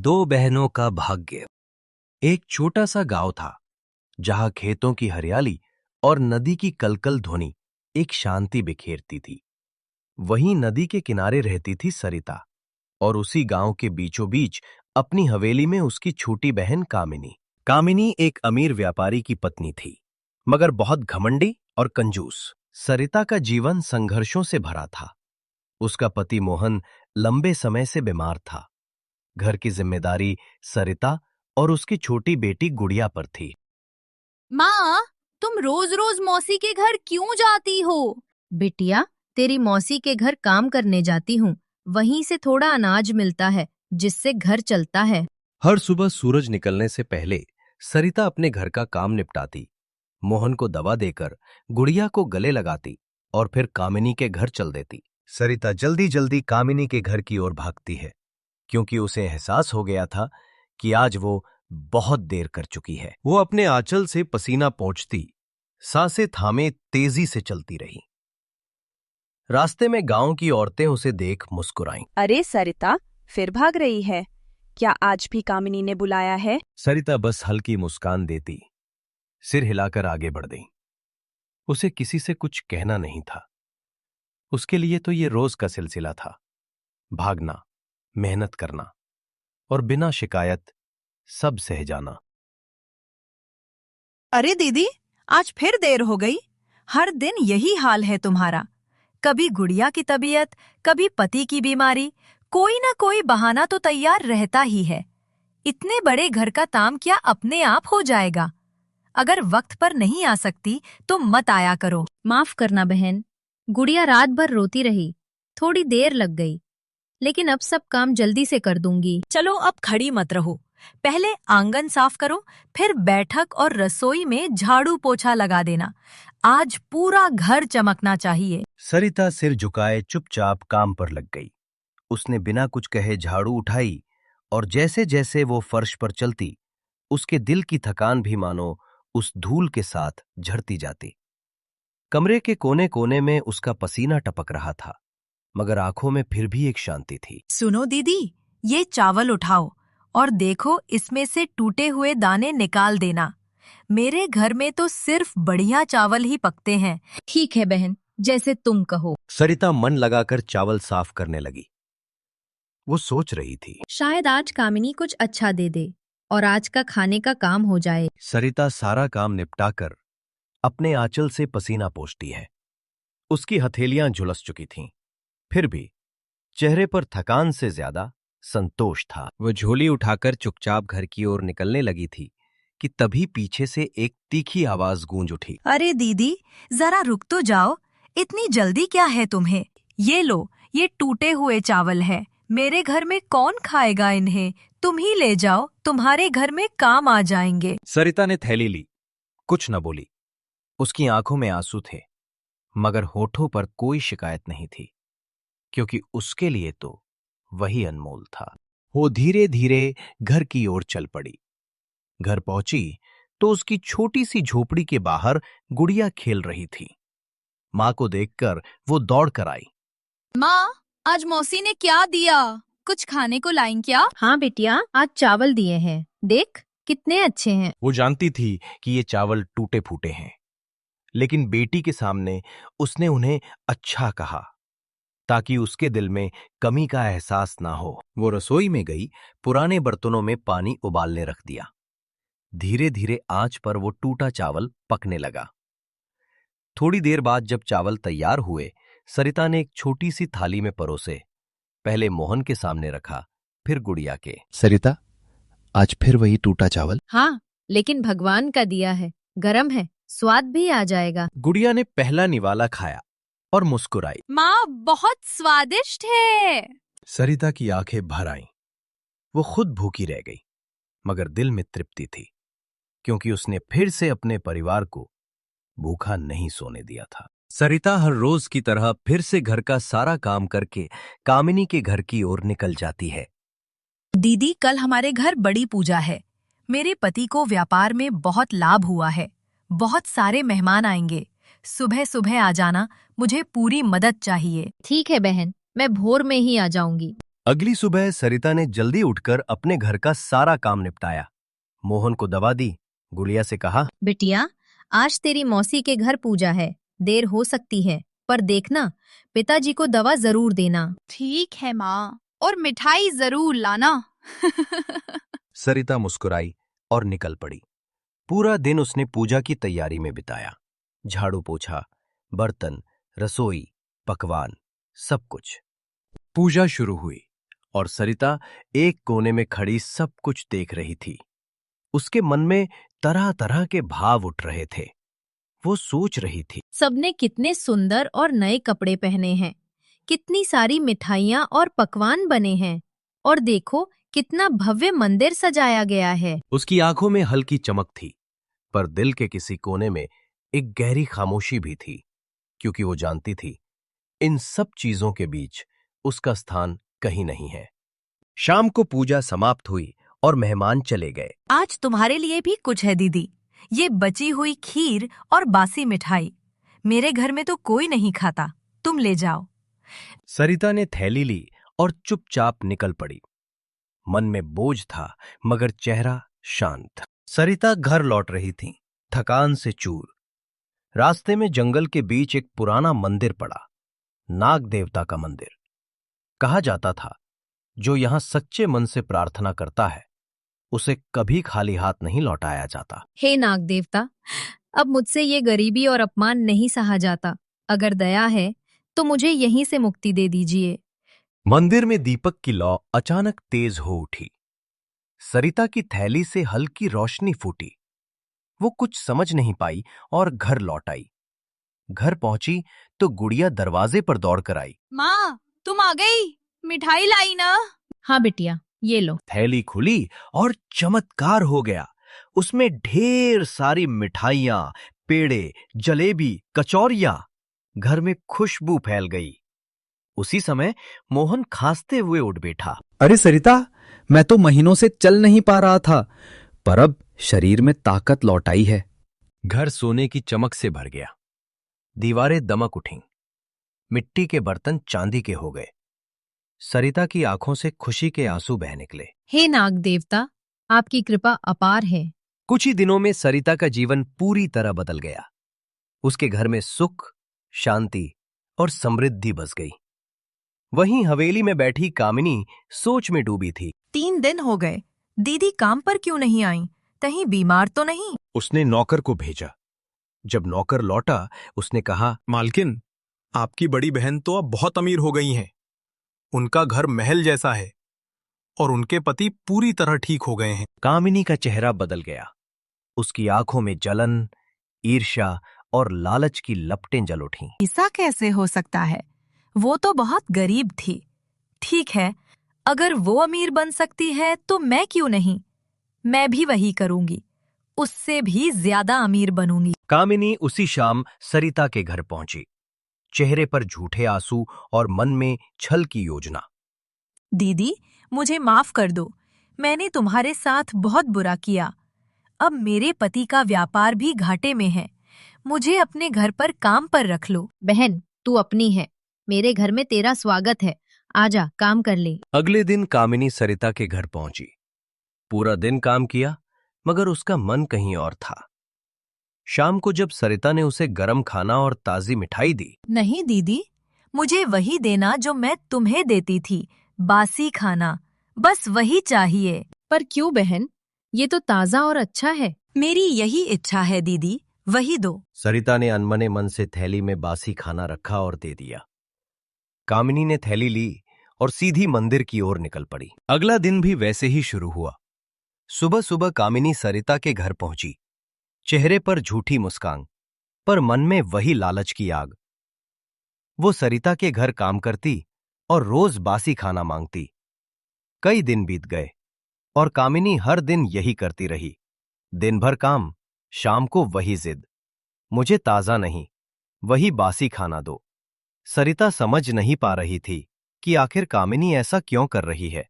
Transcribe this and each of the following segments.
दो बहनों का भाग्य। एक छोटा सा गांव था जहां खेतों की हरियाली और नदी की कलकल ध्वनि एक शांति बिखेरती थी। वहीं नदी के किनारे रहती थी सरिता और उसी गांव के बीचों बीच अपनी हवेली में उसकी छोटी बहन कामिनी। कामिनी एक अमीर व्यापारी की पत्नी थी, मगर बहुत घमंडी और कंजूस। सरिता का जीवन संघर्षों से भरा था। उसका पति मोहन लंबे समय से बीमार था। घर की जिम्मेदारी सरिता और उसकी छोटी बेटी गुड़िया पर थी। माँ, तुम रोज रोज मौसी के घर क्यों जाती हो? बिटिया, तेरी मौसी के घर काम करने जाती हूँ। वहीं से थोड़ा अनाज मिलता है जिससे घर चलता है। हर सुबह सूरज निकलने से पहले सरिता अपने घर का काम निपटाती, मोहन को दवा देकर गुड़िया को गले लगाती और फिर कामिनी के घर चल देती। सरिता जल्दी जल्दी कामिनी के घर की ओर भागती है, क्योंकि उसे एहसास हो गया था कि आज वो बहुत देर कर चुकी है। वो अपने आंचल से पसीना पोंछती, सांसें थामे तेजी से चलती रही। रास्ते में गांव की औरतें उसे देख मुस्कुराईं। अरे सरिता, फिर भाग रही है? क्या आज भी कामिनी ने बुलाया है? सरिता बस हल्की मुस्कान देती, सिर हिलाकर आगे बढ़ गई। उसे किसी से कुछ कहना नहीं था। उसके लिए तो ये रोज का सिलसिला था, भागना, मेहनत करना और बिना शिकायत सब सह जाना। अरे दीदी, आज फिर देर हो गई। हर दिन यही हाल है तुम्हारा। कभी गुड़िया की तबीयत, कभी पति की बीमारी, कोई ना कोई बहाना तो तैयार रहता ही है। इतने बड़े घर का काम क्या अपने आप हो जाएगा? अगर वक्त पर नहीं आ सकती तो मत आया करो। माफ करना बहन, गुड़िया रात भर रोती रही, थोड़ी देर लग गई, लेकिन अब सब काम जल्दी से कर दूंगी। चलो अब खड़ी मत रहो। पहले आंगन साफ करो, फिर बैठक और रसोई में झाड़ू पोछा लगा देना। आज पूरा घर चमकना चाहिए। सरिता सिर झुकाए चुपचाप काम पर लग गई। उसने बिना कुछ कहे झाड़ू उठाई और जैसे जैसे वो फर्श पर चलती, उसके दिल की थकान भी मानो उस धूल के साथ झड़ती जाती। कमरे के कोने कोने में उसका पसीना टपक रहा था, मगर आंखों में फिर भी एक शांति थी। सुनो दीदी, ये चावल उठाओ और देखो इसमें से टूटे हुए दाने निकाल देना। मेरे घर में तो सिर्फ बढ़िया चावल ही पकते हैं। ठीक है बहन, जैसे तुम कहो। सरिता मन लगाकर चावल साफ करने लगी। वो सोच रही थी, शायद आज कामिनी कुछ अच्छा दे दे और आज का खाने का काम हो जाए। सरिता सारा काम निपटाकर अपने आंचल से पसीना पोंछती है। उसकी हथेलियां झुलस चुकी थीं, फिर भी चेहरे पर थकान से ज्यादा संतोष था। वो झोली उठाकर चुपचाप घर की ओर निकलने लगी थी कि तभी पीछे से एक तीखी आवाज गूंज उठी। अरे दीदी, जरा रुक तो जाओ। इतनी जल्दी क्या है तुम्हें? ये लो, ये टूटे हुए चावल है। मेरे घर में कौन खाएगा इन्हें? तुम ही ले जाओ, तुम्हारे घर में काम आ जाएंगे। सरिता ने थैली ली, कुछ न बोली। उसकी आंखों में आंसू थे, मगर होठों पर कोई शिकायत नहीं थी, क्योंकि उसके लिए तो वही अनमोल था। वो धीरे धीरे घर की ओर चल पड़ी। घर पहुंची तो उसकी छोटी सी झोपड़ी के बाहर गुड़िया खेल रही थी। मां को देखकर वो दौड़ कर आई। माँ, आज मौसी ने क्या दिया? कुछ खाने को लाईं क्या? हाँ बिटिया, आज चावल दिए हैं, देख कितने अच्छे हैं। वो जानती थी कि ये चावल टूटे फूटे हैं, लेकिन बेटी के सामने उसने उन्हें अच्छा कहा ताकि उसके दिल में कमी का एहसास ना हो। वो रसोई में गई, पुराने बर्तनों में पानी उबालने रख दिया। धीरे धीरे आंच पर वो टूटा चावल पकने लगा। थोड़ी देर बाद जब चावल तैयार हुए, सरिता ने एक छोटी सी थाली में परोसे। पहले मोहन के सामने रखा, फिर गुड़िया के। सरिता, आज फिर वही टूटा चावल? हाँ, लेकिन भगवान का दिया है, गरम है, स्वाद भी आ जाएगा। गुड़िया ने पहला निवाला खाया और मुस्कुराई। माँ, बहुत स्वादिष्ट है। सरिता की आंखें भर आईं। वो खुद भूखी रह गई, मगर दिल में तृप्ति थी, क्योंकि उसने फिर से अपने परिवार को भूखा नहीं सोने दिया था। सरिता हर रोज की तरह फिर से घर का सारा काम करके कामिनी के घर की ओर निकल जाती है। दीदी, कल हमारे घर बड़ी पूजा है। मेरे पति को व्यापार में बहुत लाभ हुआ है। बहुत सारे मेहमान आएंगे। सुबह सुबह आ जाना, मुझे पूरी मदद चाहिए। ठीक है बहन, मैं भोर में ही आ जाऊंगी। अगली सुबह सरिता ने जल्दी उठकर अपने घर का सारा काम निपटाया। मोहन को दवा दी। गुड़िया से कहा, बिटिया, आज तेरी मौसी के घर पूजा है, देर हो सकती है, पर देखना पिताजी को दवा जरूर देना। ठीक है माँ, और मिठाई जरूर लाना। सरिता मुस्कुराई और निकल पड़ी। पूरा दिन उसने पूजा की तैयारी में बिताया। झाड़ू पोछा, बर्तन, रसोई, पकवान, सब कुछ। पूजा शुरू हुई और सरिता एक कोने में खड़ी सब कुछ देख रही थी। उसके मन में तरह तरह के भाव उठ रहे थे। वो सोच रही थी, सबने कितने सुंदर और नए कपड़े पहने हैं, कितनी सारी मिठाइयाँ और पकवान बने हैं, और देखो कितना भव्य मंदिर सजाया गया है। उसकी आंखों में हल्की चमक थी, पर दिल के किसी कोने में एक गहरी खामोशी भी थी, क्योंकि वो जानती थी इन सब चीजों के बीच उसका स्थान कहीं नहीं है। शाम को पूजा समाप्त हुई और मेहमान चले गए। आज तुम्हारे लिए भी कुछ है दीदी, ये बची हुई खीर और बासी मिठाई। मेरे घर में तो कोई नहीं खाता, तुम ले जाओ। सरिता ने थैली ली और चुपचाप निकल पड़ी। मन में बोझ था, मगर चेहरा शांत। सरिता घर लौट रही थी, थकान से चूर। रास्ते में जंगल के बीच एक पुराना मंदिर पड़ा, नाग देवता का मंदिर। कहा जाता था, जो यहां सच्चे मन से प्रार्थना करता है, उसे कभी खाली हाथ नहीं लौटाया जाता। हे नाग देवता, अब मुझसे ये गरीबी और अपमान नहीं सहा जाता। अगर दया है तो मुझे यहीं से मुक्ति दे दीजिए। मंदिर में दीपक की लौ अचानक तेज हो उठी। सरिता की थैली से हल्की रोशनी फूटी। वो कुछ समझ नहीं पाई और घर लौट आई। घर पहुंची तो गुड़िया दरवाजे पर दौड़कर आई। माँ, तुम आ गई, मिठाई लाई ना? हाँ बिटिया, ये लो। थैली खुली और चमत्कार हो गया। उसमें ढेर सारी मिठाइयां, पेड़े, जलेबी, कचौरियां। घर में खुशबू फैल गई। उसी समय मोहन खांसते हुए उठ बैठा। अरे सरिता, मैं तो महीनों से चल नहीं पा रहा था, पर अब शरीर में ताकत लौट आई है। घर सोने की चमक से भर गया। दीवारें दमक उठीं। मिट्टी के बर्तन चांदी के हो गए। सरिता की आंखों से खुशी के आंसू बह निकले। हे नाग देवता, आपकी कृपा अपार है। कुछ ही दिनों में सरिता का जीवन पूरी तरह बदल गया। उसके घर में सुख, शांति और समृद्धि बस गई। वहीं हवेली में बैठी कामिनी सोच में डूबी थी। 3 दिन हो गए, दीदी काम पर क्यों नहीं आई? कहीं बीमार तो नहीं? उसने नौकर को भेजा। जब नौकर लौटा, उसने कहा, मालकिन, आपकी बड़ी बहन तो अब बहुत अमीर हो गई हैं। उनका घर महल जैसा है और उनके पति पूरी तरह ठीक हो गए हैं। कामिनी का चेहरा बदल गया। उसकी आंखों में जलन, ईर्ष्या और लालच की लपटें जल उठीं। ऐसा कैसे हो सकता है? वो तो बहुत गरीब थी। ठीक है, अगर वो अमीर बन सकती है तो मैं क्यों नहीं? मैं भी वही करूंगी, उससे भी ज्यादा अमीर बनूंगी। कामिनी उसी शाम सरिता के घर पहुंची। चेहरे पर झूठे आंसू और मन में छल की योजना। दीदी, मुझे माफ कर दो, मैंने तुम्हारे साथ बहुत बुरा किया। अब मेरे पति का व्यापार भी घाटे में है, मुझे अपने घर पर काम पर रख लो। बहन, तू अपनी है, मेरे घर में तेरा स्वागत है। आजा, काम कर ले। अगले दिन कामिनी सरिता के घर पहुंची। पूरा दिन काम किया, मगर उसका मन कहीं और था। शाम को जब सरिता ने उसे गरम खाना और ताजी मिठाई दी। नहीं दीदी, मुझे वही देना जो मैं तुम्हें देती थी, बासी खाना, बस वही चाहिए। पर क्यों बहन, ये तो ताजा और अच्छा है। मेरी यही इच्छा है दीदी, वही दो। सरिता ने अनमने मन से थैली में बासी खाना रखा और दे दिया। कामिनी ने थैली ली और सीधी मंदिर की ओर निकल पड़ी। अगला दिन भी वैसे ही शुरू हुआ। सुबह सुबह कामिनी सरिता के घर पहुंची। चेहरे पर झूठी मुस्कान, पर मन में वही लालच की आग। वो सरिता के घर काम करती और रोज बासी खाना मांगती। कई दिन बीत गए और कामिनी हर दिन यही करती रही। दिन भर काम, शाम को वही जिद, मुझे ताजा नहीं, वही बासी खाना दो। सरिता समझ नहीं पा रही थी कि आखिर कामिनी ऐसा क्यों कर रही है,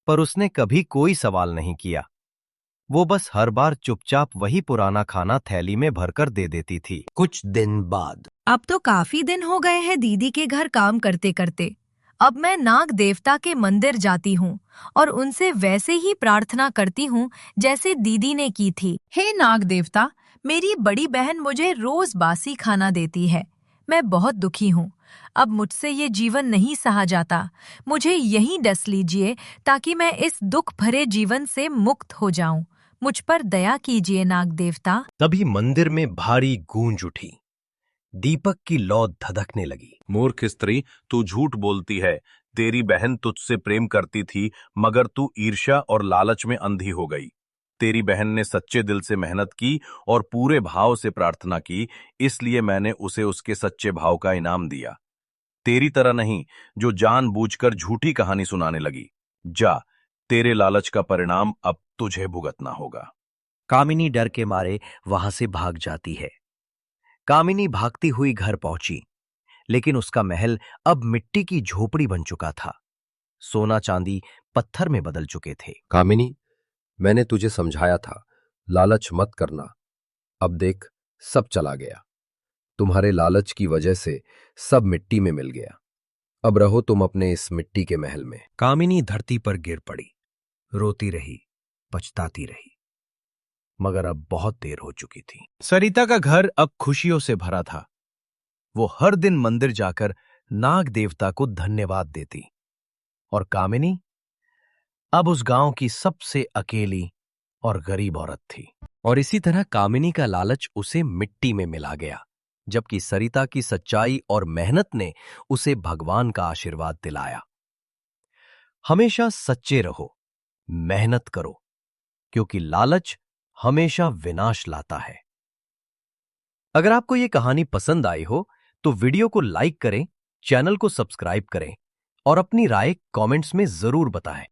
पर उसने कभी कोई सवाल नहीं किया। वो बस हर बार चुपचाप वही पुराना खाना थैली में भरकर दे देती थी। कुछ दिन बाद अब तो काफी दिन हो गए हैं दीदी के घर काम करते करते। अब मैं नाग देवता के मंदिर जाती हूँ और उनसे वैसे ही प्रार्थना करती हूँ जैसे दीदी ने की थी। हे नाग देवता, मेरी बड़ी बहन मुझे रोज बासी खाना देती है। मैं बहुत दुखी हूँ। अब मुझसे ये जीवन नहीं सहा जाता। मुझे यहीं डस लीजिए ताकि मैं इस दुख भरे जीवन से मुक्त हो जाऊं। मुझ पर दया कीजिए नाग देवता। तभी मंदिर में भारी गूंज उठी। दीपक की लौ धधकने लगी। मूर्ख स्त्री, तू झूठ बोलती है। तेरी बहन तुझसे प्रेम करती थी, मगर तू ईर्ष्या और लालच में अंधी हो गई। तेरी बहन ने सच्चे दिल से मेहनत की और पूरे भाव से प्रार्थना की, इसलिए मैंने उसे उसके सच्चे भाव का इनाम दिया। तेरी तरह नहीं, जो जानबूझकर झूठी कहानी सुनाने लगी। जा, तेरे लालच का परिणाम अब तुझे भुगतना होगा। कामिनी डर के मारे वहां से भाग जाती है। कामिनी भागती हुई घर पहुंची, लेकिन उसका महल अब मिट्टी की झोपड़ी बन चुका था। सोना चांदी पत्थर में बदल चुके थे। कामिनी, मैंने तुझे समझाया था, लालच मत करना। अब देख, सब चला गया। तुम्हारे लालच की वजह से सब मिट्टी में मिल गया। अब रहो तुम अपने इस मिट्टी के महल में। कामिनी धरती पर गिर पड़ी, रोती रही, पछताती रही, मगर अब बहुत देर हो चुकी थी। सरिता का घर अब खुशियों से भरा था। वो हर दिन मंदिर जाकर नाग देवता को धन्यवाद देती, और कामिनी अब उस गांव की सबसे अकेली और गरीब औरत थी। और इसी तरह कामिनी का लालच उसे मिट्टी में मिला गया, जबकि सरिता की सच्चाई और मेहनत ने उसे भगवान का आशीर्वाद दिलाया। हमेशा सच्चे रहो, मेहनत करो, क्योंकि लालच हमेशा विनाश लाता है। अगर आपको यह कहानी पसंद आई हो तो वीडियो को लाइक करें, चैनल को सब्सक्राइब करें और अपनी राय कमेंट्स में जरूर बताएं।